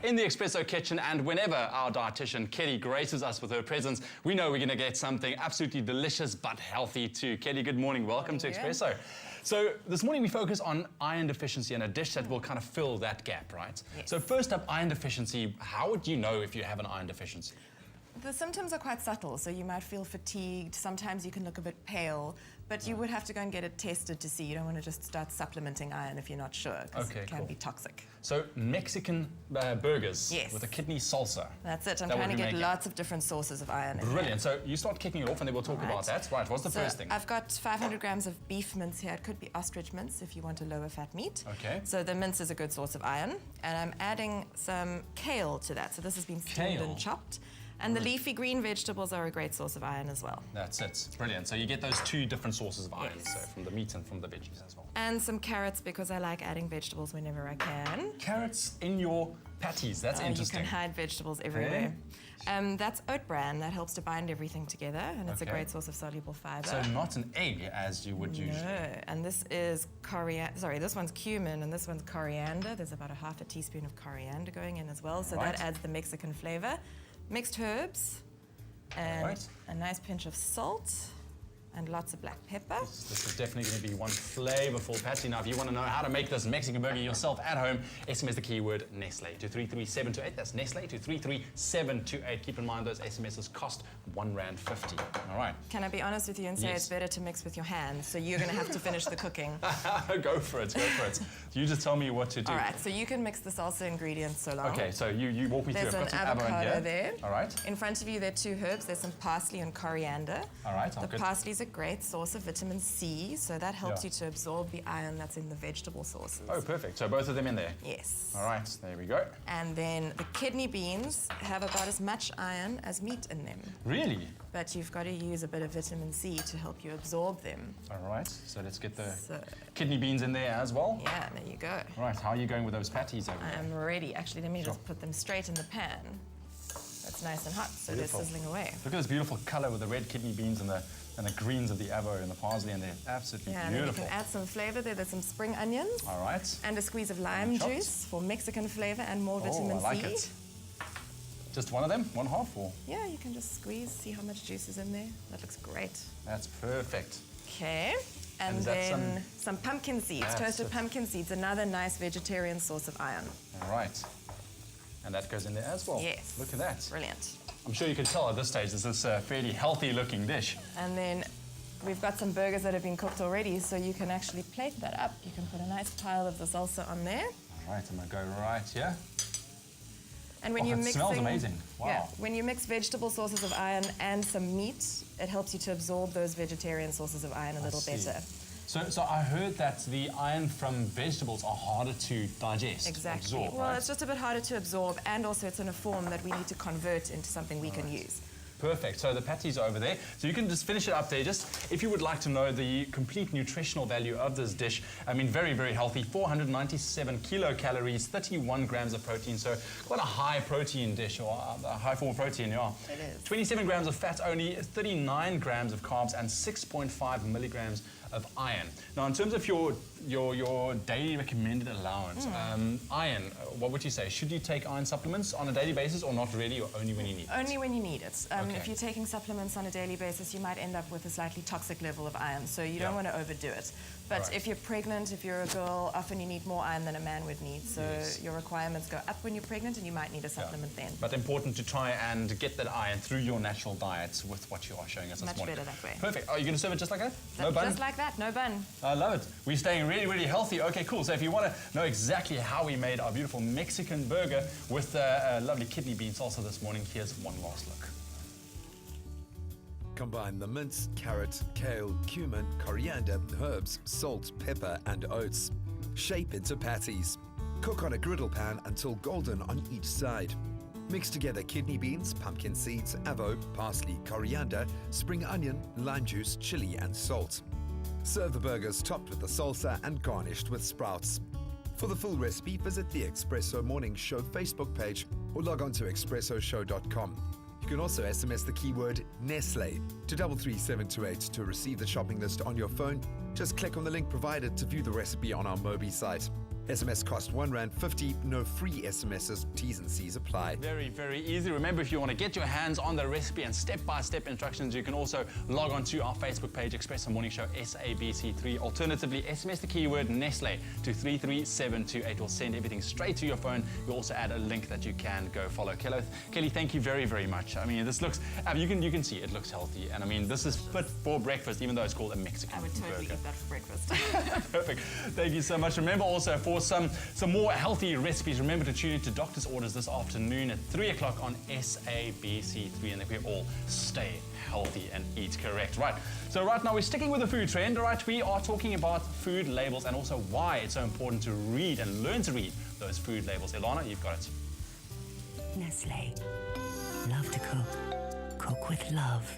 in the Espresso kitchen, and whenever our dietitian Kelly graces us with her presence, we know we're going to get something absolutely delicious but healthy too. Kelly, good morning. Welcome to Espresso. So this morning we focus on iron deficiency and a dish that will kind of fill that gap, right? Yes. So first up, iron deficiency. How would you know if you have an iron deficiency? The symptoms are quite subtle, so you might feel fatigued, sometimes you can look a bit pale, but you would have to go and get it tested to see. You don't want to just start supplementing iron if you're not sure, because it can be toxic. So Mexican burgers with a kidney salsa. That's it. I'm trying to get lots of different sources of iron in Brilliant. So you start kicking it off and then we'll talk about that. Right, what's the first thing? I've got 500 grams of beef mince here. It could be ostrich mince if you want a lower fat meat. Okay. So the mince is a good source of iron. And I'm adding some kale to that. So this has been steamed and chopped. And the leafy green vegetables are a great source of iron as well. That's it. Brilliant. So you get those two different sources of iron, so from the meat and from the veggies as well. And some carrots, because I like adding vegetables whenever I can. Carrots in your patties. That's interesting. You can hide vegetables everywhere. That's oat bran. That helps to bind everything together, and it's a great source of soluble fiber. So not an egg, as you would usually. No, and this is coriander. Sorry, this one's cumin, and this one's coriander. There's about a half a teaspoon of coriander going in as well, so that adds the Mexican flavor. Mixed herbs, and a nice pinch of salt, and lots of black pepper. This is definitely going to be one flavorful patty. Now, if you want to know how to make this Mexican burger yourself at home, SMS the keyword Nestle to 33728. That's Nestle to 33728. Keep in mind those SMSs cost R1.50. All right. Can I be honest with you and say it's better to mix with your hands, so you're going to have to finish the cooking. Go for it, go for it. You just tell me what to do. All right, so you can mix the salsa ingredients so long. Okay, so you walk me through. There's I've got an some avocado there. All right. In front of you, there are two herbs. There's some parsley and coriander. All right, the parsley's a great source of vitamin C, so that helps you to absorb the iron that's in the vegetable sources. Oh, perfect. So both of them in there? Yes. All right, there we go. And then the kidney beans have about as much iron as meat in them. Really? But you've got to use a bit of vitamin C to help you absorb them. All right, so let's get the kidney beans in there as well. Yeah, there you go. All right, how are you going with those patties over there? I'm ready. Actually, let me just put them straight in the pan. That's nice and hot, so they're sizzling away. Look at this beautiful color with the red kidney beans and the greens of the avo and the parsley, and they're absolutely beautiful. And then you can add some flavor there. There's some spring onions. All right. And a squeeze of lime juice for Mexican flavor and more vitamin C. I like it. Just one of them? One half? Or? Yeah, you can just squeeze, see how much juice is in there. That looks great. That's perfect. Okay. And then some pumpkin seeds, toasted pumpkin seeds, another nice vegetarian source of iron. All right. And that goes in there as well. Yes. Look at that. Brilliant. I'm sure you can tell at this stage this is a fairly healthy looking dish. And then we've got some burgers that have been cooked already, so you can actually plate that up. You can put a nice pile of the salsa on there. All right, I'm gonna go right here. And when you're mixing, it smells amazing. Wow. Yeah, when you mix vegetable sources of iron and some meat, it helps you to absorb those vegetarian sources of iron a little better. So I heard that the iron from vegetables are harder to digest. Exactly. Absorb, well, it's just a bit harder to absorb, and also it's in a form that we need to convert into something we can use. Perfect. So the patties are over there. So you can just finish it up there. Just if you would like to know the complete nutritional value of this dish, I mean, very, very healthy. 497 kilocalories, 31 grams of protein. So quite a high protein dish, or a high form of protein, yeah. It is. 27 grams of fat only, 39 grams of carbs, and 6.5 milligrams of iron. Now, in terms of your daily recommended allowance, iron, what would you say? Should you take iron supplements on a daily basis, or not really, or only when you need it? Only when you need it. If you're taking supplements on a daily basis, you might end up with a slightly toxic level of iron, so you don't want to overdo it. But if you're pregnant, if you're a girl, often you need more iron than a man would need, so your requirements go up when you're pregnant, and you might need a supplement then. But important to try and get that iron through your natural diet with what you are showing us this morning. Much better that way. Perfect. Are you going to serve it just like that? No bun? Just like that, no bun. I love it. We're staying really, really healthy. Okay, cool. So if you want to know exactly how we made our beautiful Mexican burger with lovely kidney bean salsa this morning, here's one last look. Combine the mince, carrot, kale, cumin, coriander, herbs, salt, pepper, and oats. Shape into patties. Cook on a griddle pan until golden on each side. Mix together kidney beans, pumpkin seeds, avo, parsley, coriander, spring onion, lime juice, chili, and salt. Serve the burgers topped with the salsa and garnished with sprouts. For the full recipe, visit the Espresso Morning Show Facebook page or log on to expressoshow.com. You can also SMS the keyword Nestle to 33728 to receive the shopping list on your phone. Just click on the link provided to view the recipe on our Mobi site. SMS cost R1.50, no free SMSs, T's and C's apply. Very, very easy. Remember, if you want to get your hands on the recipe and step-by-step instructions, you can also log on to our Facebook page, Express Morning Show SABC3. Alternatively, SMS the keyword Nestle to 33728. We'll send everything straight to your phone. We'll also add a link that you can go follow. Kelly, thank you very, very much. I mean, this looks, you can see it looks healthy. And I mean, this is fit for breakfast, even though it's called a Mexican burger. I would totally eat that for breakfast. Perfect. Thank you so much. Remember also, for some more healthy recipes, remember to tune into Doctor's Orders this afternoon at 3 o'clock on SABC3, and that we all stay healthy and eat correct. Right, so right now we're sticking with the food trend. All right, we are talking about food labels and also why it's so important to read and learn to read those food labels. Ilana, you've got it. Nestle. Love to cook. Cook with love.